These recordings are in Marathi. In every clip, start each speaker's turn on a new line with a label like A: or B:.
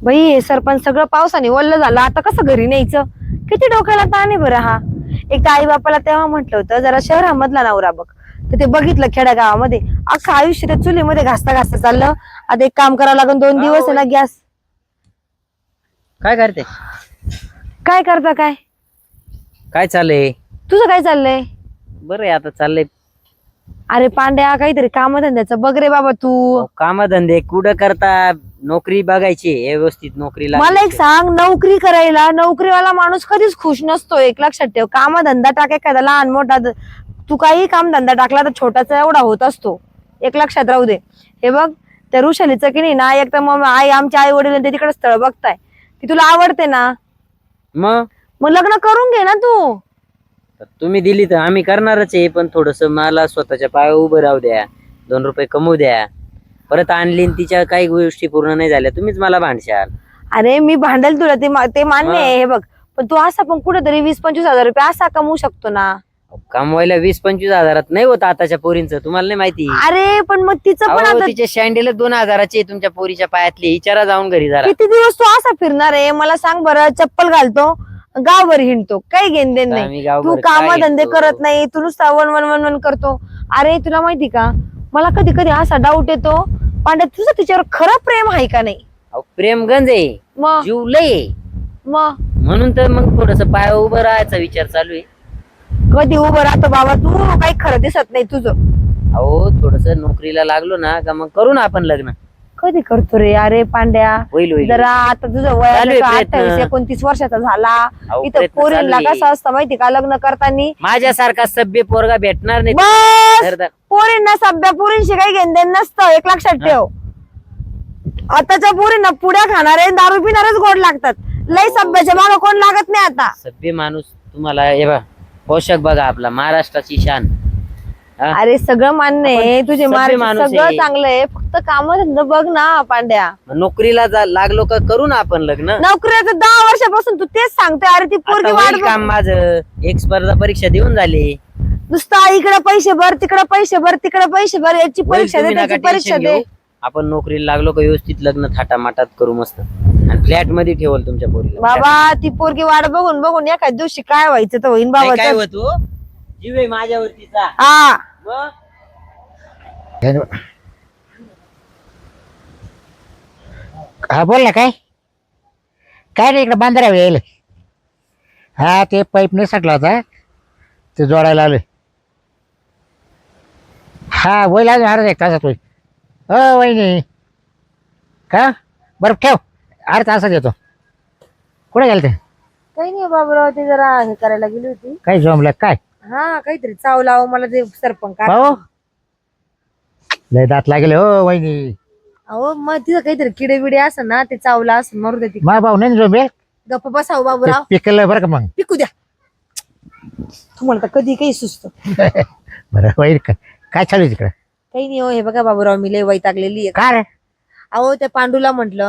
A: बाई हे सरपंच सगळं पावसाने ओल्लं झालं, आता कसं घरी न्यायचं? किती डोक्याला ताण आहे बरं हा. एक तर आई बापाला तेव्हा म्हटलं होतं जरा शहरामधला नवरा बघ, तर ते बघितलं खेड्यागावामध्ये अख्खं आयुष्य त्या चुलीमध्ये घासता घासता चाललं. आता एक काम करावं लागेल, 2 दिवस आहे ना गॅस.
B: काय करते?
A: काय करता काय?
B: काय चाललंय?
A: तुझं काय चाललंय?
B: बरं आहे आता चाललंय.
A: अरे पांड्या काहीतरी कामधंद्याचं बघ रे बाबा तू.
B: कामधंदे कुठं करता? नोकरी बघायची व्यवस्थित नोकरी
A: मला एक सांग, नोकरी करायला नोकरीवाला माणूस कधीच खुश नसतो, एक लक्षात ठेव. कामधंदा टाक एखादा लहान मोठा, तू काही काम धंदा टाकला तर छोटाचा एवढा होत असतो, एक लक्षात राहू दे. हे बघ त्या ऋषालीचं की नाही ना, एक तर मग आमच्या आई वडील ते तिकडे स्थळ बघताय, ती तुला आवडते ना, मग लग्न करून घे ना तू.
B: तुम्ही दिली तर आम्ही करणारच आहे, पण थोडस मला स्वतःच्या पायावर उभं राहू द्या, 2 रुपये कमवू द्या. परत आणली तिच्या काही गोष्टी पूर्ण नाही झाल्या, तुम्हीच मला भांडशाल.
A: अरे मी भांडेल तुला, ते मान्य आहे. हे बघ, पण तू असा पण कुठेतरी 20-25 हजार रुपये असा कमवू शकतो ना.
B: कमवायला 20-25 हजारात नाही होत आताच्या पोरींचं, तुम्हाला नाही माहिती?
A: अरे पण मग तिचं पण आता
B: तिचे शँडेल 2 हजाराचे तुमच्या पोरीच्या पायातले, विचारा जाऊन घरी जरा.
A: किती दिवस तू असा फिरणार आहे? मला सांग बरं. चप्पल घालतो, गावभर हिंडतो, काही घेण देण नाही. तू कामधंदे करत नाही, तू नुसता वन करतो. अरे तुला माहिती का, मला कधी कधी असा डाऊट येतो पांड्या, तुझं तिच्यावर खरं प्रेम आहे का नाही?
B: प्रेम गंज आहे,
A: मग
B: जीव लय,
A: मग
B: म्हणून तर मग थोडस पाय उभं राहायचा विचार चालू आहे.
A: कधी उभं राहतो बाबा तू? काही खरं दिसत नाही तुझं.
B: अहो थोडस नोकरीला लागलो ना का मग करू ना आपण लग्न.
A: कधी करतो रे? अरे पांड्या
B: होईल
A: जरा, आता तुझं वय 28-29 वर्षाचा झाला. इथं पोरींना कसं असतं माहिती का, लग्न करताना
B: माझ्यासारखा सभ्य पोरगा भेटणार नाही.
A: बस पोरींना सभ्य पोरींशी काही घेण देण नसतं, एक लक्षात ठेव. आताच्या पोरींना पुड्या खाणारे दारू पिणारच गोड लागतात, लय सभ्याच्या मागं कोण लागत नाही आता.
B: सभ्य माणूस तुम्हाला हे बघा, पोषक बघा आपला महाराष्ट्राची शान.
A: अरे सगळं मान्य आहे, तुझे
B: माणूस
A: सगळं चांगलं आहे, फक्त कामधंदा बघ ना पांड्या.
B: नोकरीला लागलो का करू ना आपण लग्न.
A: नोकरीचं 10 वर्षापासून तू तेच सांगतोय. अरे ती पोरगी वाट
B: काम माझं, एक स्पर्धा परीक्षा देऊन झाली.
A: नुसतं इकडे पैसे भर, तिकडे पैसे भर, तिकडे पैसे भर, याची परीक्षा दे, त्याची परीक्षा दे.
B: आपण नोकरीला लागलो का व्यवस्थित लग्न थाटामाटात करू मस्त, आणि फ्लॅट मध्ये ठेवल तुमच्या पोरीला.
A: बाबा ती पोरगी वाट बघून बघून एखाद दिवशी काय व्हायचं तर होईन बाबा.
B: काय होतो जीव आहे माझ्यावरतीचा.
A: हा
C: हा बोल ना. काय काय नाही, इकडे बांधारा येईल. हा ते पाईप निसटला होता, ते जोडायला आलोय. हा होईल अजून अर्धा 1 तासात होईल. हो वहिनी का, बरं ठेव, अर्धा तासात येतो. कुठे गेल ते?
A: काही नाही बाबूराव, ते जरा हे करायला गेली होती.
C: काही जमलं काय?
A: हा काहीतरी चावला मला ते सरपंच.
C: भाऊ लय दात लागले हो वहिनी.
A: अहो मग तिथं काहीतरी किडे बिडे असं ना, ते चावला असं, मरू दे.
C: मा भाऊ नाही जमेल.
A: गप्प बसाव बाबूराव,
C: पिकलं बरं का मग.
A: पिकू द्या तुम्हाला तर कधी काही सुचत.
C: बरं वहिनी काय चालू आहे तिकडं?
A: काही नाही हो, हे बघा बाबूराव, मी लय वैतागलेली आहे.
C: का रे?
A: अहो त्या पांडूला म्हंटल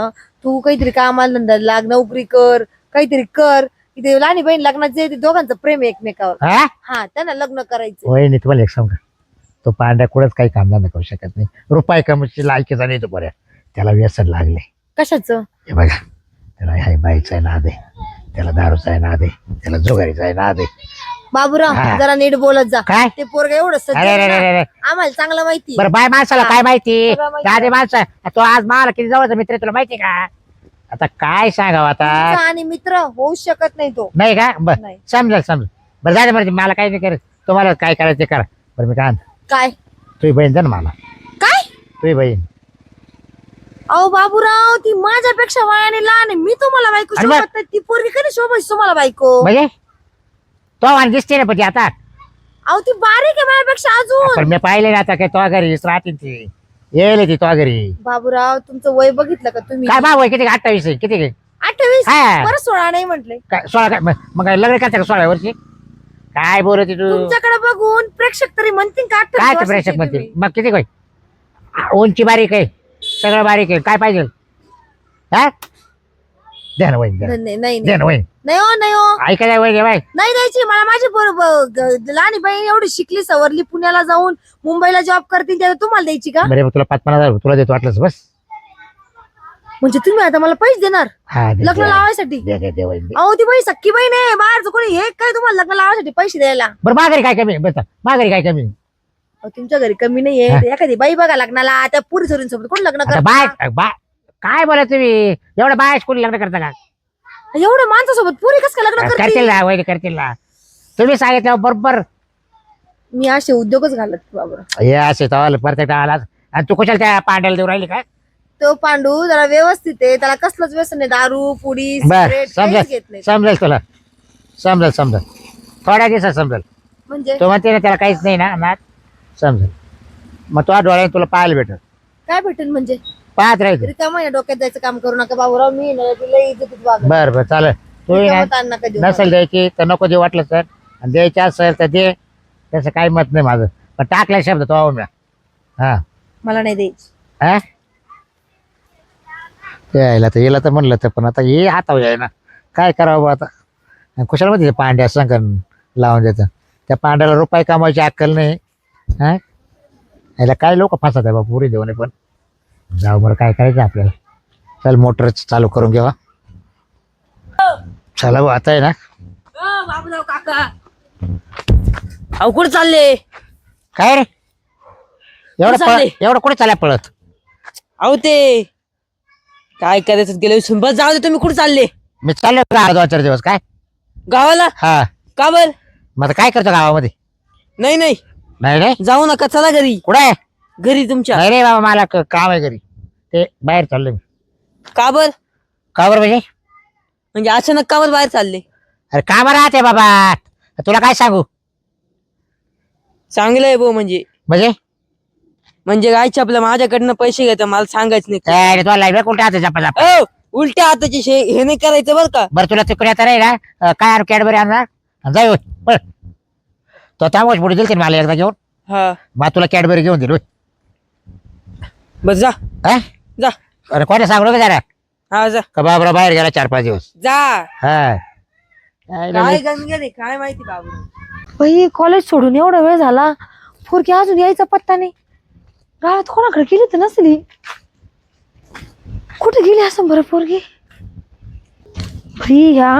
A: तू काहीतरी कामाला धंदा लाग, नोकरी कर, काहीतरी कर. इथे लहानी बहीण लग्नाचे दोघांचं प्रेम आहे एकमेकावर. हा त्यांना लग्न करायचं.
C: वहिनी तुम्हाला एक सांग, तो पांड्या कुठंच काही कामधंदा करू शकत नाही. रुपये कमची लायकीचा नाही तो बऱ्या. त्याला व्यसन लागले.
A: कशाचं?
C: हे बघा, त्याला ह्या बाईचा आहे नाद आहे, त्याला दारूचा आहे नाद आहे, त्याला जुगारीचा आहे नाद आहे.
A: बाबूराव जरा नीट बोलत जा.
C: काय
A: ते पोरग एवढं सज्जन आहे ना, आम्हाला चांगलं माहिती.
C: बरं बाय माणसाला काय माहिती, दादे माणसं. तो आज मला किती जवळचा मित्र तुला माहिती का? आता काय सांगावं आता.
A: आणि मित्र होऊ शकत नाही तो.
C: नाही का? बरं समजा. बरं झालं बरं, मला काही नाही करत, तुम्हाला काय करायचं ते करा. बरं मी
A: काय
C: तुझी बहीण जा ना मला.
A: काय
C: तुझी बहीण?
A: अहो बाबूराव ती माझ्यापेक्षा वयाने लहान आहे, मी तुम्हाला बायको शोभत नाही. ती पोरगी कधी शोभायची तुम्हाला बायको?
C: म्हणजे तो आणि दिसते ना पण आता.
A: अहो ती बारीक आहे माझ्यापेक्षा अजून.
C: पण मी पाहिले ना आता काय तो घरी राहते ती, येईल ती तो घरी.
A: बाबूराव तुमचं वय बघितलं का तुम्ही?
C: काय बाबू किती? 28 आहे. किती?
A: 28. बरं 16 नाही म्हटले.
C: काय 16? काय मग काय लग्न करता का 16 वर्षी? काय बोलत तू?
A: तुमच्याकडे बघून प्रेक्षक तरी म्हणतील का 28
C: काय ते प्रेक्षक म्हणतील? मग किती काय उंची बारीक आहे, सगळं बारीक आहे, काय पाहिजे? हा द्या ना वहीन, द्या ना वहीन.
A: नाही हो
C: ऐकायला वहीन बाय
A: नाही द्यायची मला. माझी बरोबर लहानी बहीण एवढी शिकली सवरली, पुण्याला जाऊन मुंबईला जॉब करतील, त्याला तुम्हाला द्यायची का?
C: बरे तुला 50,000 तुला देतो वाटलंच बस.
A: म्हणजे तुम्ही आता मला पैसे देणार
C: हा दे,
A: लग्न
C: दे.
A: लावायसाठी?
C: दे, दे, दे, वहिनी, दे.
A: अहो ती बाई सक्की बाई नाही बाहेरचं कोणी हे काय तुम्हाला लग्न लावायसाठी पैसे द्यायला?
C: बरं माघारी काय कमी बस माघारी काय कमी
A: अहो, तुमच्या घरी कमी नाहीये
C: हा.
A: एखादी बाई बघा लग्नाला त्या पुरी सोबत कोण लग्न
C: आता
A: करता?
C: काय बोला तुम्ही एवढं बाय कोणी लग्न करता का
A: एवढ्या माणसासोबत पुरी कसं काय लग्न
C: करतील
A: करतील?
C: ना वहिनी करतील ना तुम्ही सांगितलं बरोबर
A: मी असे उद्योगच घालत बाबा.
C: हे असे तवाल परत आला आणि तू कशाला त्या पांड्याला देऊ राहिली का
A: तो पांडू जरा व्यवस्थित आहे त्याला कसलंच व्यसन नाही दारू पुडी
C: बर
A: सिगरेट काहीच घेत नाही.
C: समजेल तुला समजेल थोड्या दिवसात समजेल
A: म्हणजे
C: तो म्हणते ना त्याला काहीच नाही ना समजेल मग तो डोळ्याने तुला पाहायला भेटल
A: काय भेटेल म्हणजे?
C: पाहत राहायचं
A: रिकामा आहे डोक्यात जायचं काम करू नका बाबूराव. मी ना तुला इज्जतीत वागत.
C: बरं चालेल तू
A: रिकामं ताण नका देऊ मला.
C: नसेल द्यायची तर नको दे वाटलं सर आणि द्यायची असेल तर दे त्याचं काही मत नाही माझं पण टाकला शब्द तो आहो हा
A: मला नाही द्यायची.
C: हा ते यायला तर येला तर म्हणलं तर पण आता हे हातावर आहे ना काय करावं बा आता आणि कुशाला मध्ये पांड्या संग लावून देतं त्या पांड्याला रुपये कमावायची अक्कल नाही हा याला काय लोक फसत आहे बा पुरी देऊ नये पण जाऊ बरं काय करायचं आपल्याला चल मोटर चालू करून घेवा चला भाऊ आता आहे ना
A: बाबूराव काका अहो कुठे चालले?
C: काय रे
A: चालले?
C: एवढं कुठे चालल्या पळत
A: अहो ते काय करायचं गेले विसरून बस जाऊ दे. तुम्ही कुठे चालले?
C: मी चाललो का 2-4 दिवस काय
A: गावाला?
C: हा
A: का बर?
C: मग आता काय करतो गावामध्ये
A: नाही नाही
C: नाही रे
A: जाऊ नका चला घरी.
C: कुठे आहे
A: घरी तुमच्या.
C: नाही रे बाबा मला काम आहे घरी ते बाहेर चाललोय मी
A: का बर?
C: का बरं म्हणजे
A: म्हणजे अचानक का बर बाहेर चालले?
C: अरे काम राहते बाबा तुला काय सांगू
A: चांगलं आहे भाऊ. म्हणजे
C: म्हणजे
A: काय आपल्या माझ्याकडनं पैसे घेता मला सांगायचं नाही.
C: काय रे तुला लाईव्ह कुठे हात झपा झपा
A: अहो, उलट्या हाताची हे नाही करायचं बरं का.
C: बरं तुला तिकडे आता रे ना काय आणू कॅडबरी आणणार जाऊ पण तो तांबूस पुढे दिल मला एकदा घेऊन
A: हा
C: मग तुला कॅडबरी घेऊन दिल
A: बस जा जा.
C: अरे कोणा सांगू का जरा
A: हा जा
C: का बाबरा बाहेर गेला 4-5 दिवस
A: जा.
C: हा
A: काय गणगणे काय माहिती बाबू. कॉलेज सोडून एवढा वेळ झाला पोरगी अजून यायचा पत्ता नाही. गावात कोणाकडे गेली तर नसली. कुठे गेली असं बरं पोरगी? ह्या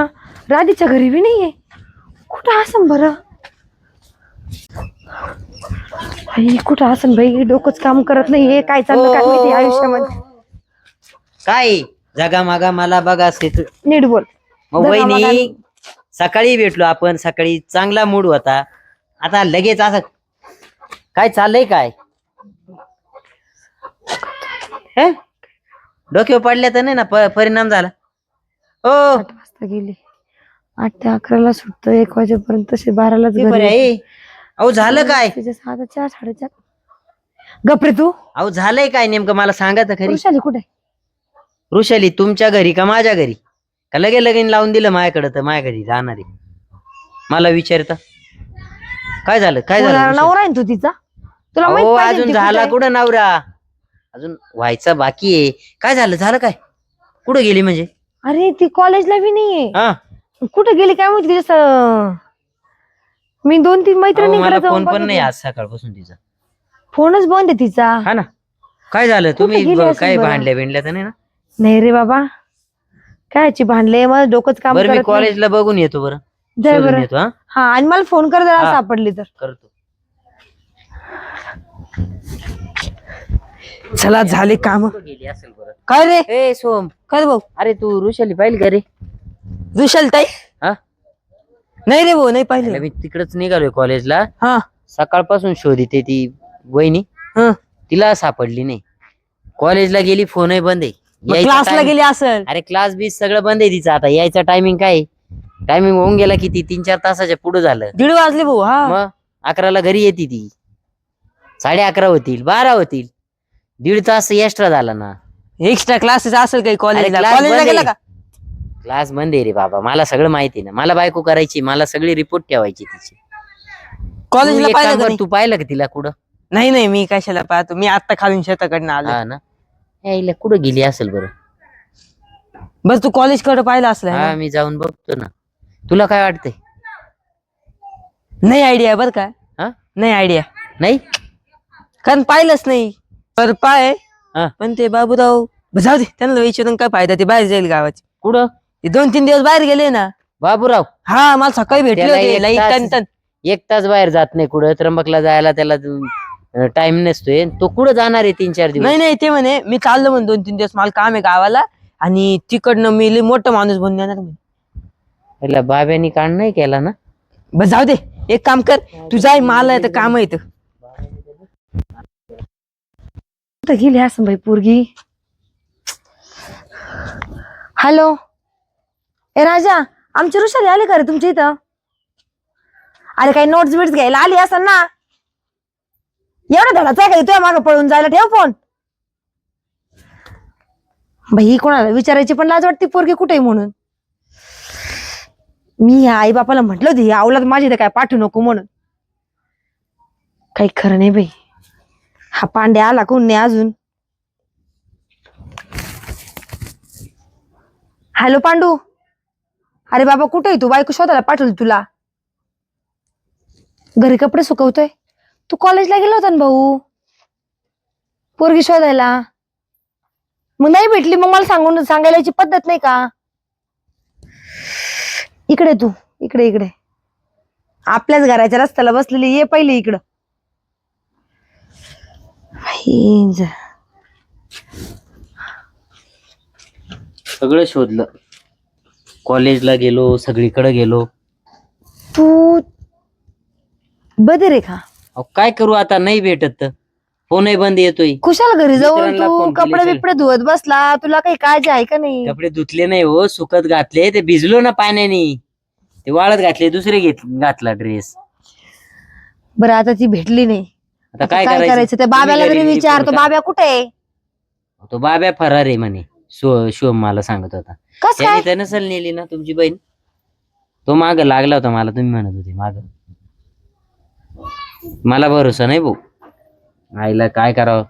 A: राधीच्या घरी बी नाहीये. कुठं असं बरं कुठं असं बाई डोकंच काम करत नाहीये. काय चाललं काय माहिती आयुष्यामध्ये.
B: काय जगा मागा मला बघा
A: नीट बोल.
B: मग वहिनी सकाळी भेटलो आपण सकाळी चांगला मूड होता आता लगेच असं काय चाललंय काय हे? डोक्यावर पडल्या तर नाही ना परिणाम झाला? हो
A: 8 वाजता गेली 8 ते 11ला सुटतं 1 वाजेपर्यंत तसे 12लाच
B: ते बरं आहे. अहो झालं काय?
A: 4:30 4:30 गपरे तू.
B: अहो झालंय काय नेमकं मला सांगा तर खरी.
A: वृषाली कुठे?
B: ऋषाली तुमच्या घरी का माझ्या घरी का लगे लगीन लावून दिलं माझ्याकडे तर माझ्या घरी राहणारे मला विचारता काय झालं काय झालं
A: नवरा आहे ना तू तिचा? तुला
B: अहो,
A: माहित पाहिजे
B: अजून
A: ती
B: झाला
A: कुठे आहे?
B: कुठं नवरा अजून व्हायचा बाकी आहे काय झालं काय कुठं गेली म्हणजे
A: अरे ती कॉलेजला बी नाहीये.
B: हा
A: कुठे गेली काय माहिती तिचं. मी 2-3
B: अहो,
A: मैत्रिणींकडे
B: मला
A: जाऊन
B: फोन पण नाही
A: बघितलं.
B: आज सकाळपासून तिचा
A: फोनच बंद आहे तिचा.
B: हा ना काय झालं तुम्ही
A: गेली असेल
B: काय
A: बरं.
B: भांडल्या बिंडल्या तर नाही ना
A: नाही रे बाबा कायची भांडले माझं डोकंच काम
B: बरं मी
A: करत नाही.
B: कॉलेजला बघून येतो बरं
A: जाय
B: शोधून
A: बरं.
B: येतो हा
A: हा आणि मला फोन कर जर
B: हा.
A: सापडली तर.
B: करतो
A: चला झाले काम.
B: कुठं गेली असेल बरं
A: काय रे
B: ए सोम
A: काय भाऊ?
B: अरे तू ऋषाली पाहिली का रे
A: विशाल ताई
B: हा
A: नाही रे भाऊ नाही
B: अरे,
A: पाहिले.
B: मी तिकडच निघालोय कॉलेजला
A: हा
B: सकाळपासून शोधिते ती वहिनी
A: हा.
B: तिला सापडली नाही कॉलेजला गेली फोनही बंद आहे यायचा
A: क्लासला
B: time-
A: गेली असेल.
B: अरे क्लास बीस सगळं बंद आहे तिचं आता यायचा टायमिंग काय टायमिंग होऊन गेला किती 3-4 तासाच्या पुढे झालं
A: 1:30 वाजले भाऊ. हा
B: मग 11ला घरी येते ती 11:30 होतील 12 होतील 1.5 तास एक्स्ट्रा झाला ना
A: एक्स्ट्रा क्लासेस असेल काही कॉलेजला.
B: class
A: कॉलेजला
B: बंद
A: गेला
B: आहे.
A: का?
B: क्लास बंद आहे रे बाबा मला सगळं माहिती ना मला बायको करायची मला सगळी रिपोर्ट ठेवायची तिची तू
A: कॉलेजला
B: एक
A: पाहिलं
B: काम
A: का
B: कर,
A: नाही?
B: तू पाहिलं का तिला कुठं
A: नाही नाही मी कशाला पाहतो. मी आता खालून शेताकडनं आलो.
B: हा ना यायला कुठं गेली असेल बरं
A: बस तू कॉलेज कडे पाहिलं असलं
B: हा
A: ना?
B: मी जाऊन बघतो ना तुला काय वाटतंय
A: नाही आयडिया बर का.
B: हा
A: नाही आयडिया
B: नाही
A: कारण पाहिलंच नाही. तर पाय
B: हा.
A: पण ते बाबूराव
D: जाऊ दे त्यांना विचारून काय फायदा, ते बाहेर जाईल गावाची.
B: कुठं?
D: ते 2-3 दिवस बाहेर गेले ना.
B: बाबूराव
D: हा मला सकाळी भेटले
B: त्याला
D: होते
B: एक
D: लई
B: तास-
D: तन.
B: 1 तास बाहेर जात नाही कुठं. त्र्यंबकला जायला त्याला टाइम नसतोय. तो कुठं जाणार आहे 3-4 दिवस?
D: नाही नाही ते म्हणे मी चाललो म्हणे 2-3 दिवस, मला काम आहे गावाला आणि तिकडनं मी लई मोठं माणूस बनून येणार म्हणे.
B: त्याला बाब्यानी काढ नाही केला ना.
D: बस जाऊ दे, एक काम कर तू जाय, मला येतं काम येतं.
A: कुठं गेली असं बाई पोरगी. हॅलो ए राजा, आमची ऋषाली आली का रे तुमच्या इथं? अरे काही नोट्स बिट्स घ्यायला आली असं ना. एवढा धडाचा आहे का तुझ्या मागं पळून जायला? ठेव फोन. बाई कोणाला विचारायची पण लाज वाटते पोरगी कुठे आहे म्हणून. मी ह्या आई बापाला म्हटलं होती आवलाद माझी इथं काय पाठवू नको म्हणून. काही खरं नाही बाई. हा पांड्या आला कोण नाही अजून. हॅलो पांडू, अरे बाबा कुठे आहे तू? बायको शोधायला पाठवली तुला. घरी कपडे सुकवतोय. तू कॉलेजला गेला होता ना भाऊ पोरगी शोधायला? मग नाही भेटली, मग मला सांगायला याची पद्धत नाही का? इकडे तू, इकडे इकडे आपल्याच घराच्या रस्त्याला बसलेली, ये पहिले इकडं.
B: सगळं शोधलं, कॉलेजला गेलो, सगळीकडे गेलो.
A: तू बदर आहे का?
B: अहो, काय करू आता, नाही भेटत तर. फोनही बंद येतोय.
A: कुशाला घरी जाऊन
B: मित्रांना
A: तू
B: फोन
A: कपडे
B: केले,
A: बिपडे धुवत बसला? तुला काही काळजी आहे का नाही?
B: कपडे धुतले नाही हो, सुकत घातले. ते भिजलो ना पाण्याने, ते वाळत घातले, दुसरे घातला ड्रेस.
A: बरं आता ती भेटली नाही,
B: आता
A: काय करायचं? त्या बाब्याला तरी विचार, तो बाब्या कुठे आहे?
B: तो बाब्या फरार आहे म्हणे. शिवम मला सांगत होता.
A: कस काय?
B: त्याने तर नसल नेली ना तुमची बहीण. तो माग लागला होता मला, तुम्ही म्हणत होते माग. मला भरोसा नाही भाऊ. आईला काय करावं,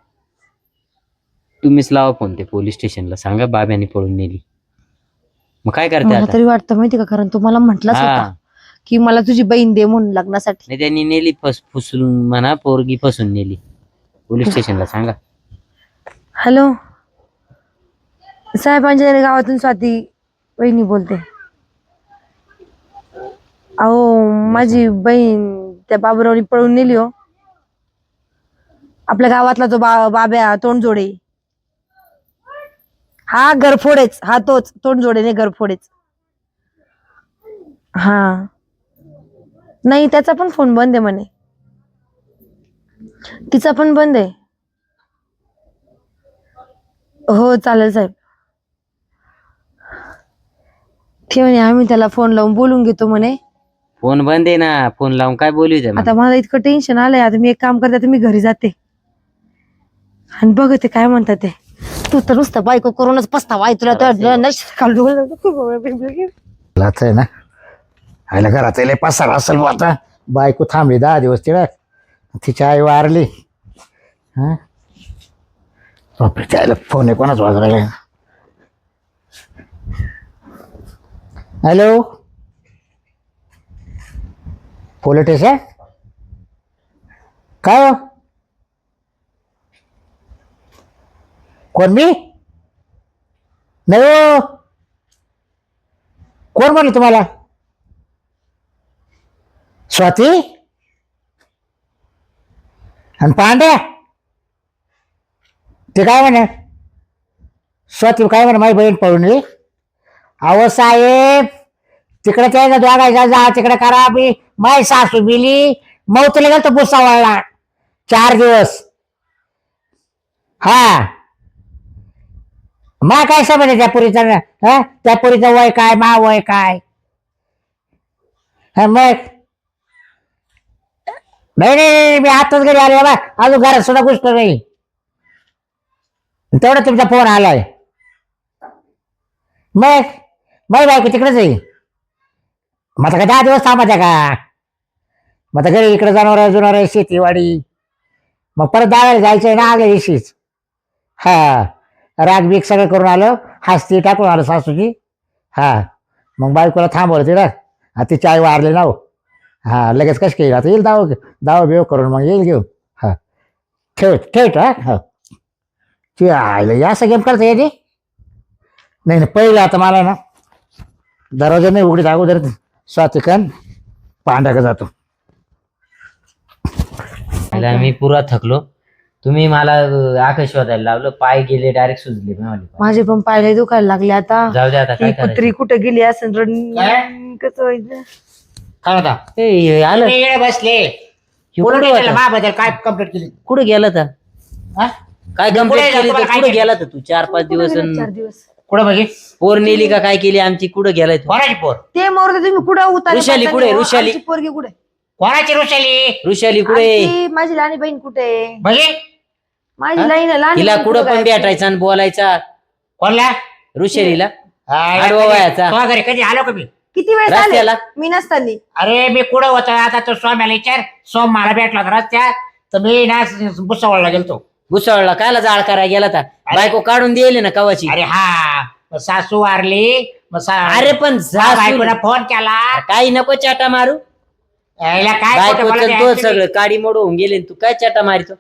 B: तुम्हीच लावा फोन ते पोलीस स्टेशनला, सांगा बाब्याने पळून नेली. मग काय करते
A: मला
B: आता?
A: तरी वाटतं माहिती का, कारण तू मला म्हटलाच
B: हा.
A: होता की मला तुझी बहीण दे म्हणून लग्नासाठी.
B: नाही त्यांनी नेली, फुसलून म्हणा, पोरगी फसून नेली. पोलीस स्टेशनला सांगा.
A: हॅलो साहेबांच्या गावातून स्वाती वहिनी बोलते. अहो माझी बहीण त्या बाबूरावनी पळून नेली हो. आपल्या गावातला तो बाब्या तोंडजोडे. हा गरफोडेच, हा तोच तोंडजोडे नाही, गरफोडेच. हा नाही, त्याचा पण फोन बंद आहे म्हणे, तिचा पण बंद आहे. हो चालेल साहेब, ठेव म्हणे, आम्ही त्याला फोन लावून बोलून घेतो म्हणे.
B: फोन बंद आहे ना, फोन लावून काय बोलू
A: आता मला इतकं टेन्शन आलंय. आता मी एक काम करते, आता मी घरी जाते आणि बघते काय म्हणतात ते. तू तर नुसतं बायको करूनच पस्तावा आहे तुला. तर
C: आहे ना, आयला घरात लय पसारा असेल बुवा. आता बायको थांबली 10 दिवस तिला, तिची आई वारली. हा बापरे, त्याला फोन आहे कोणाच वाजवायला. हॅलो पोलीस स्टेशन, काय हो? कोण मी? नाही हो. कोण म्हणलं तुम्हाला? स्वाती आणि पांड्या? ते काय म्हणे? स्वाती काय म्हणे माझी बहीण पळून गेली? अहो साहेब, तिकडे ते दोघायचा जा, तिकडे करा. मी माझी सासू बिली मौतीला गेलं तर भुसावळला 4 दिवस. हा मा काय समज त्या पुरीचा? हा त्या पुरीचं वय काय, मा वय काय? मग नाही नाही, मी आताच घरी आले बा, अजून घरात सुद्धा गोष्ट नाही. तेवढा तुमचा फोन आलाय. मग बाई बायको तिकडेच आहे. मग आता काय 10 दिवस थांबायचा का? मग आता घरी इकडे जनावर जुनावर आहे, शेतीवाडी. मग परत दाव्याला जायचंय ना आल्या दिवशीच. हा राग बीक सगळं करून आलो, हस्ती टाकून आलो सासूची. हा मग बायकोला थांबवलं तिला, तिची आई वारली ना हो. हा लगेच कसं येईल? आता येईल दावा बिव करून, मग येईल घेऊन. हा ठेवतो. हा हो ते आयला या असं गेम करता येते नाही नाही पहिलं आता मला ना दरवाजा नाही उघडीत अगोदर स्वातिकान पांड्याकडे जातो.
B: मी पुरा थकलो. तुम्ही मला आकाश शोधायला लावलं, पाय गेले डायरेक्ट सुजले माझे पाय.
A: माझे पण पायला दुखायला लागले आता.
B: जाऊ दे आता काय
A: ही कुत्री
B: करायचं.
A: कुठे गेली असेल
C: काय?
A: कसं व्हायचं.
C: काय होता
B: ए, आलं
C: येडे बसले
B: हे कुठं होतं?
C: माझ्याबद्दल काय कंप्लीट केली
B: कुठं गेला तर
C: हा?
B: काय
C: कुठे
B: कंप्लेंट
C: गेला?
B: केली
C: तुम्हाला
B: तर
C: काय
B: कुठं
C: केलं?
B: गेला तर तू 4-5 दिवस
A: कुठे गेले 4 दिवस.
C: कुठं म्हणजे
B: पोर नेली का काय केली आमची? कुठं गेलाय तू?
C: कोणाची पोर
A: ते मोरते तुम्ही कुठं उतारे
B: ऋषाली
A: पाहता
B: कुठे?
A: नाही हो?
B: ऋषाली?
A: आमची पोरगी कुठे?
C: कोणाची ऋषाली
B: ऋषाली कुठे?
A: आमची माझी लहानी बहीण कुठे?
C: म्हणजे
A: माझी लहानी
B: तिला
A: बहीण
B: कुठं पण
A: गायब?
B: भेटायचा आणि बोलायचा
C: कोणला
B: ऋषालीला
C: हा,
B: आडवा वयाचा.
C: तो घरी कधी आलो का मी
A: किती वेळ झाले
B: रस्त्याला?
A: मी नसताना.
C: अरे मी कुठं होतो आता तो सोम्याला विचार. सोम मला भेटला होता रस्त्यात तर मी ना भुसावळला गेलतो.
B: भुसावळला कायला जाळ करायला गेला तर बायको काढून दिली ना कवाची.
C: अरे हा मग सासू वारली मग
B: अरे पण जा
C: बायकोला फोन केला
B: काही नको चाटा मारू.
C: यायला काय
B: बायको
C: खोटं बोलायचं
B: तो
C: actually?
B: सगळं काडी मोड होऊन गेले तू काय चाटा मारितो.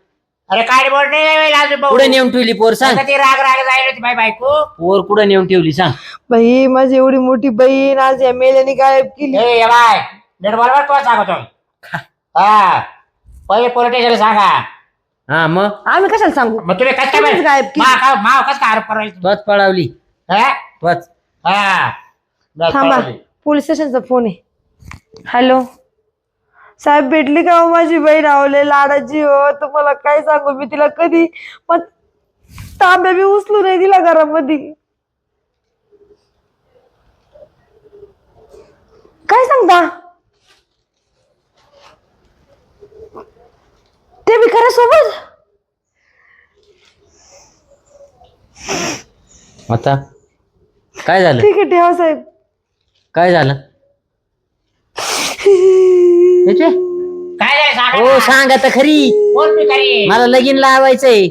C: अरे काय बोल नाही अजून भाऊ.
B: कुठे नेऊन ठेवली पोर सांग.
C: आता ती राग राग जायला होती बाई बायको.
B: पोर कुठे नेऊन ठेवली सांग.
A: बाई माझी एवढी मोठी बहीण आज या मेल्याने गायब केली.
C: ए ये बाय नेट बरोबर तो सांगतो. हा पहिले पोलीस स्टेशनला सांगा.
B: हा मग
A: आम्ही कशाला सांगू.
C: मग तुम्ही कसं
A: तुम्हीच गायब केली.
C: माव कसं काय आरोप करायचं
B: त्वच पळावली त्वच.
C: हा बस
A: थांबा
C: पळाली.
A: पोलीस स्टेशनचा फोन आहे. हॅलो साहेब भेटली का हो माझी बहीण आवले लाडाची हो. तुम्हाला काय सांगू मी तिला कधी मग तांब्या बी उचलू नाही दिला घरामध्ये. काय सांगता ते बी खरं सोबत.
B: आता काय झालं?
A: ठीक आहे ठेवा साहेब.
B: काय झालं?
C: काय झालं सांगा
B: हो
C: ना.
B: सांग आता खरी.
C: कोण मी करी
B: मला लगीन लावायचंय.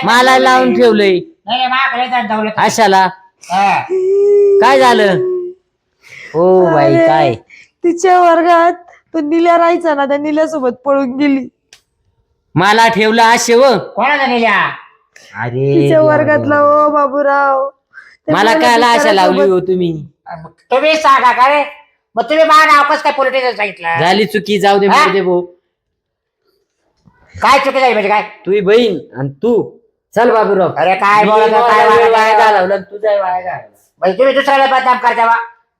B: मला लावून ठेवलंय
C: नाही महाकडे दौलत
B: अशाला.
C: हा.
B: काय झालं? हो बाई
A: अरे,
B: काय
A: तिच्या वर्गात तो निल्या राहायचा ना त्या निल्यासोबत पळून गेली.
B: मला ठेवलं असे व.
C: कोणाला नेल्या
B: अरे
A: तिच्या वर्गातला ओ बाबूराव. ते
B: मला
A: बोलत
B: काय
A: होते
B: अशा लावली
A: त्याच्यासोबत.
B: हो तुम्ही.
C: मग तुम्ही सांगा का रे मग तुम्ही माझं नाव कसं काय पोलीस स्टेशन सांगितलं
B: झाली चुकी जाऊ दे
C: हा?
B: मरू दे भाऊ.
C: काय चुकी झाली म्हणजे काय
B: तुझी बहीण आणि तू चल बाबूराव.
C: अरे काय
B: मी
C: बोलत होता, काय
B: माझा वेळ
C: वागत
B: वाया
C: होता?
B: घालवला आणि तुझा वाया घालवला.
C: म्हणजे तुम्ही दुसऱ्याला बदनाम करता बा.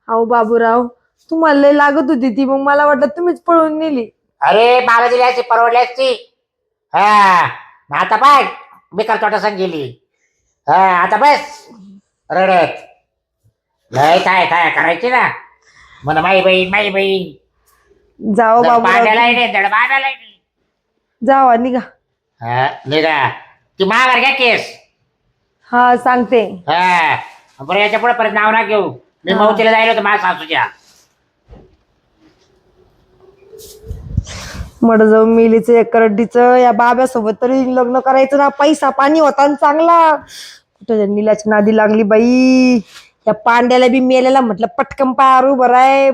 A: अहो बाबूराव तुम्हाला लय लागत होती ती मग मला वाटलं तुम्हीच पळून नेली.
C: अरे मला दिली असती परवडली असती. हा मग आता पाय बेकार तोटा संग गेली. हा आता बस रडत लय काय काय करायची ना म्हणा माई बहीण
A: जाओ बाबूराव
C: पाण्याला नाही धड बांधायला नाही.
A: जावा निघा.
C: हा निघा ती माघार घ्या केस.
A: हा सांगते.
C: हा बरं याच्या पुढे परत नाव ना घेऊ. मी
A: हा.
C: मौतीला जायला होतो माझ्या सासूच्या.
A: मड जाऊन मिलीचं एक रड्डीचं या बाब्यासोबत तरी लग्न करायचं ना. पैसा पाणी होता ना चांगला. कुठं त्या निल्याची नादी लागली बाई. या पांड्याला बी मेलेला म्हटलं पटकन पार उभं राय